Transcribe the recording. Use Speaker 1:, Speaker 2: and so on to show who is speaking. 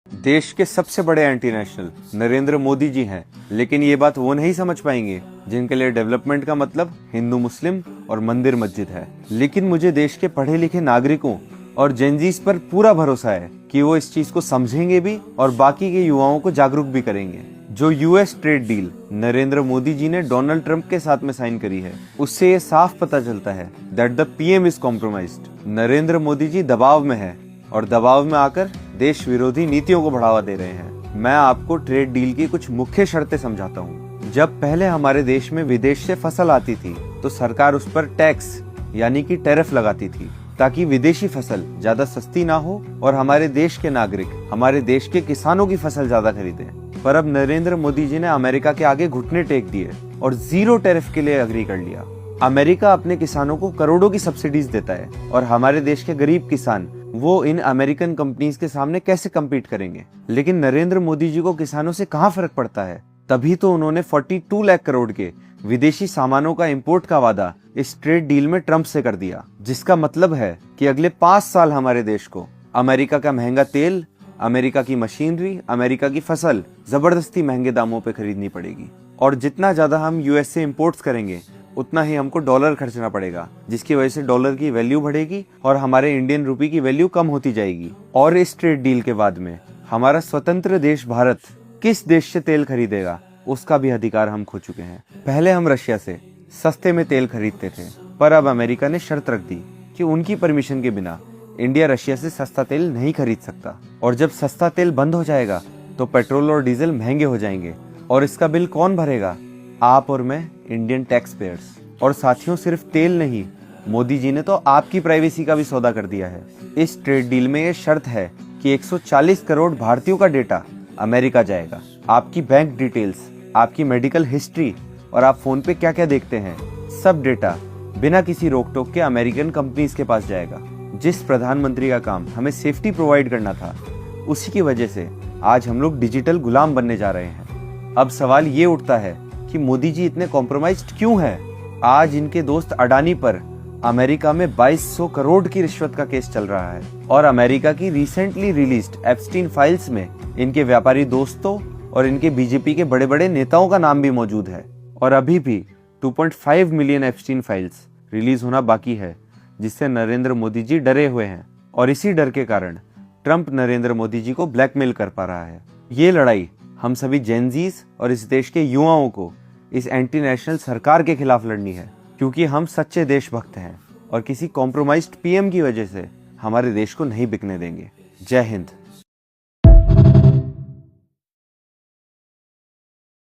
Speaker 1: देश के सबसे बड़े एंटी नेशनल नरेंद्र मोदी जी हैं, लेकिन ये बात वो नहीं समझ पाएंगे जिनके लिए डेवलपमेंट का मतलब हिंदू मुस्लिम और मंदिर मस्जिद है। लेकिन मुझे देश के पढ़े लिखे नागरिकों और जेनजीस पर पूरा भरोसा है कि वो इस चीज को समझेंगे भी और बाकी के युवाओं को जागरूक भी करेंगे। जो US trade deal Narendra Modi ji ने डोनाल्ड ट्रंप के साथ में साइन करी है, उससे ये साफ पता चलता है that the PM is compromised. Narendra Modi ji दबाव में है और दबाव में आकर देश विरोधी नीतियों को बढ़ावा दे रहे हैं। मैं आपको ट्रेड डील की कुछ मुख्य शर्तें समझाता हूँ। जब पहले हमारे देश में विदेश से फसल आती थी तो सरकार उस पर टैक्स यानी कि टैरिफ लगाती थी ताकि विदेशी फसल ज्यादा सस्ती ना हो और हमारे देश के नागरिक हमारे देश के किसानों की फसल ज्यादा खरीदें। पर अब नरेंद्र मोदी जी ने अमेरिका के आगे घुटने टेक दिए और जीरो टैरिफ के लिए अग्री कर लिया। अमेरिका अपने किसानों को करोड़ों की सब्सिडीज देता है और हमारे देश के गरीब किसान वो इन अमेरिकन कंपनीज के सामने कैसे कम्पीट करेंगे। लेकिन नरेंद्र मोदी जी को किसानों से कहाँ फर्क पड़ता है, तभी तो उन्होंने 42 लाख करोड़ के विदेशी सामानों का इंपोर्ट का वादा इस ट्रेड डील में ट्रंप से कर दिया, जिसका मतलब है कि अगले 5 साल हमारे देश को अमेरिका का महंगा तेल, अमेरिका की मशीनरी, अमेरिका की फसल जबरदस्ती महंगे दामों पे खरीदनी पड़ेगी। और जितना ज्यादा हम यूएस से इम्पोर्ट्स करेंगे उतना ही हमको डॉलर खर्चना पड़ेगा, जिसकी वजह से डॉलर की वैल्यू बढ़ेगी और हमारे इंडियन रुपए की वैल्यू कम होती जाएगी। और इस ट्रेड डील के बाद में हमारा स्वतंत्र देश भारत किस देश से तेल खरीदेगा उसका भी अधिकार हम खो चुके हैं। पहले हम रशिया से सस्ते में तेल खरीदते थे, पर अब अमेरिका ने शर्त रख दी कि उनकी परमिशन के बिना इंडिया रशिया से सस्ता तेल नहीं खरीद सकता। और जब सस्ता तेल बंद हो जाएगा तो पेट्रोल और डीजल महंगे हो जाएंगे और इसका बिल कौन भरेगा? आप और मैं, इंडियन टैक्स पेयर्स। और साथियों, सिर्फ तेल नहीं, मोदी जी ने तो आपकी प्राइवेसी का भी सौदा कर दिया है। इस ट्रेड डील में ये शर्त है कि 140 करोड़ भारतीयों का डेटा अमेरिका जाएगा। आपकी बैंक डिटेल्स, आपकी मेडिकल हिस्ट्री और आप फोन पे क्या क्या देखते हैं, सब डेटा बिना किसी रोक टोक के अमेरिकन कंपनीज के पास जाएगा। जिस प्रधानमंत्री का काम हमें सेफ्टी प्रोवाइड करना था, उसी की वजह से आज हम लोग डिजिटल गुलाम बनने जा रहे हैं। अब सवाल ये उठता है कि मोदी जी इतने कॉम्प्रोमाइज्ड क्यों हैं? आज इनके दोस्त अडानी पर अमेरिका में 2200 करोड़ की रिश्वत का केस चल रहा है और अमेरिका की रिसेंटली रिलीज्ड एप्स्टीन फाइल्स में इनके व्यापारी दोस्तों और इनके बीजेपी के बड़े बड़े नेताओं का नाम भी मौजूद है। और अभी भी 2.5 मिलियन एप्स्टीन फाइल्स रिलीज होना बाकी है, जिससे नरेंद्र मोदी जी डरे हुए हैं और इसी डर के कारण ट्रंप नरेंद्र मोदी जी को ब्लैकमेल कर पा रहा है। ये लड़ाई हम सभी जेनजीज और इस देश के युवाओं को इस एंटी नेशनल सरकार के खिलाफ लड़नी है, क्योंकि हम सच्चे देशभक्त हैं और किसी कॉम्प्रोमाइज्ड पीएम की वजह से हमारे देश को नहीं बिकने देंगे। जय हिंद।